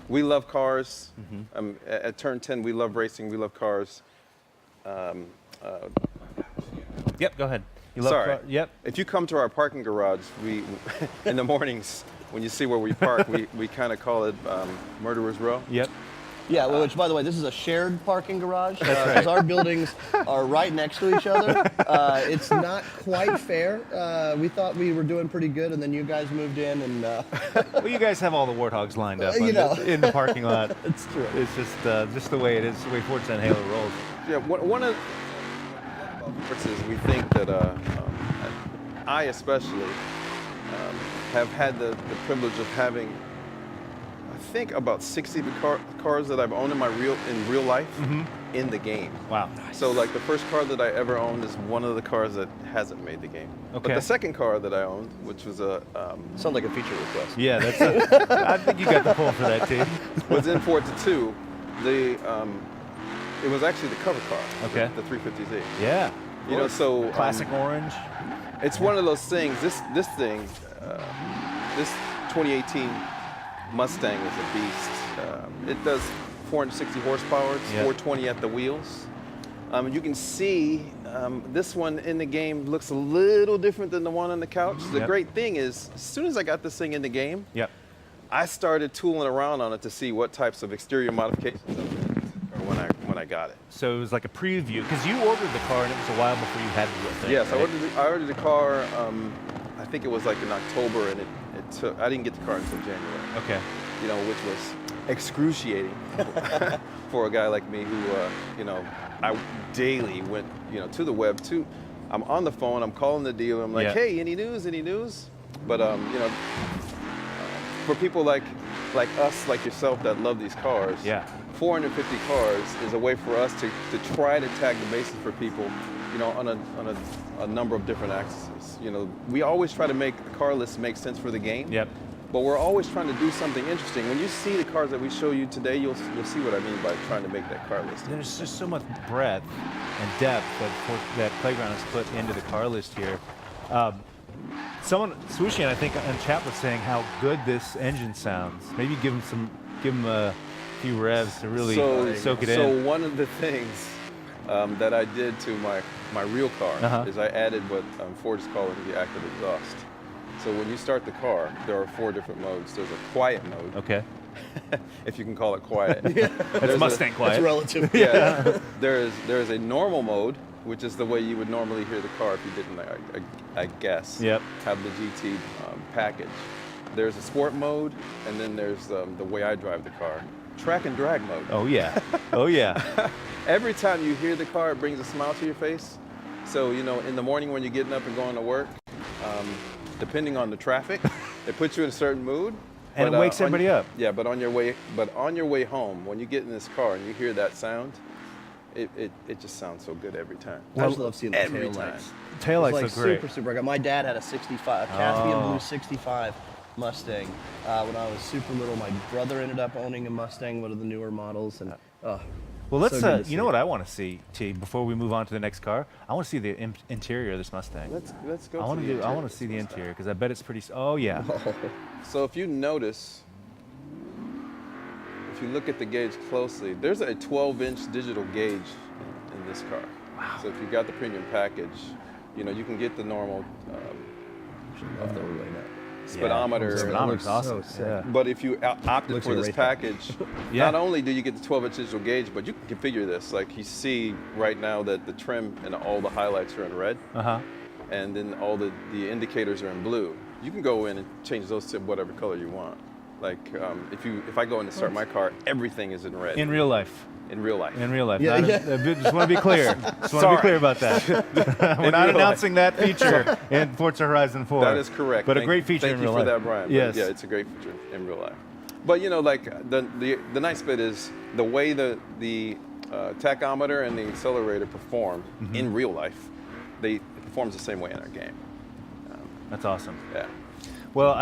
We love cars. At Turn 10, we love racing. We love cars. Yep, go ahead. You love Sorry. Yep. If you come to our parking garage, we in the mornings when you see where we park, we kind of call it Murderer's Row. Yep. Yeah, which, by the way, this is a shared parking garage because our buildings are right next to each other. It's not quite fair. We thought we were doing pretty good, and then you guys moved in, and Well, you guys have all the warthogs lined up in the parking lot. it's true. It's just the way it is, the way Forza and Halo rolls. Yeah, one of the differences we think that I especially have had the privilege of having, I think, about 60 cars that I've owned in real life in the game. Wow. So like the first car that I ever owned is one of the cars that hasn't made the game. Okay. But the second car that I owned, which was a Sounds like a feature request. Yeah, that's. I think you got the pull for that, too. was in Forza 2. It was actually the cover car. Okay. The 350Z. Yeah. You know, so Classic orange. it's one of those things. This 2018 Mustang is a beast. It does 460 horsepower. It's 420 at the wheels. You can see this one in the game looks a little different than the one on the couch. The great thing is, as soon as I got this thing in the game, I started tooling around on it to see what types of exterior modifications I was going to use when I got it. So it was like a preview, because you ordered the car and it was a while before you had the real thing. Yes, right? I ordered the car. I think it was like in October, and I didn't get the car until January. Okay. You know, which was excruciating for a guy like me who, you know, I daily went, you know, to the web. I'm on the phone. I'm calling the dealer. I'm like, hey, any news? Any news? But you know, for people like us, like yourself, that love these cars, 450 cars is a way for us to try to tag the bases for people, you know, on a number of different axes. You know, we always try to make the car list make sense for the game. Yep. But we're always trying to do something interesting. When you see the cars that we show you today, you'll see what I mean by trying to make that car list. There's just so much breadth and depth that Playground has put into the car list here. Someone, Swooshian, I think in chat was saying how good this engine sounds. Maybe give him a few revs to really soak it in. So one of the things that I did to my real car is I added what Ford is calling the active exhaust. So when you start the car, there are 4 different modes. There's a quiet mode. Okay. If you can call it quiet. That's Mustang quiet. It's relative. Yeah. There is a normal mode, which is the way you would normally hear the car if you didn't, I guess, have the GT package. There's a sport mode, and then there's the way I drive the car. Track and drag mode. Oh, yeah. Oh, yeah. Every time you hear the car, it brings a smile to your face. So, you know, in the morning when you're getting up and going to work, depending on the traffic, it puts you in a certain mood. And it wakes everybody up. Yeah, but on your way home, when you get in this car and you hear that sound, it just sounds so good every time. I just love seeing the Every tail time. lights. Tail lights It's look like great. super bright. My dad had a 65, Caspian Blue 65 Mustang when I was super little. My brother ended up owning a Mustang, one of the newer models, and well, let's. so good to you know see. what I want to see, T. Before we move on to the next car, I want to see the interior of this Mustang. Let's go. I want to see the interior because I bet it's pretty. Oh yeah. So if you notice, if you look at the gauge closely, there's a 12-inch digital gauge in this car. Wow. So if you got the premium package, you know you can get the normal love the way speedometer. Speedometer's awesome. so sick. Yeah. But if you opted for like a this race package, not only do you get the 12-inch digital gauge, but you can configure this. Like you see right now that the trim and all the highlights are in red, and then all the indicators are in blue. You can go in and change those to whatever color you want. Like if I go in and start my car, everything is in red. In real life. In real life. In real life. Yeah, Just want to be clear. Just want to be clear about that. We're not announcing that feature in Forza Horizon 4. That is correct. But a great feature in real life. Thank you for that, Brian. Yes. But yeah, it's a great feature in real life. But you know, like the nice bit is the way the tachometer and the accelerator perform in real life. It performs the same way in our game. That's awesome. Yeah. Well,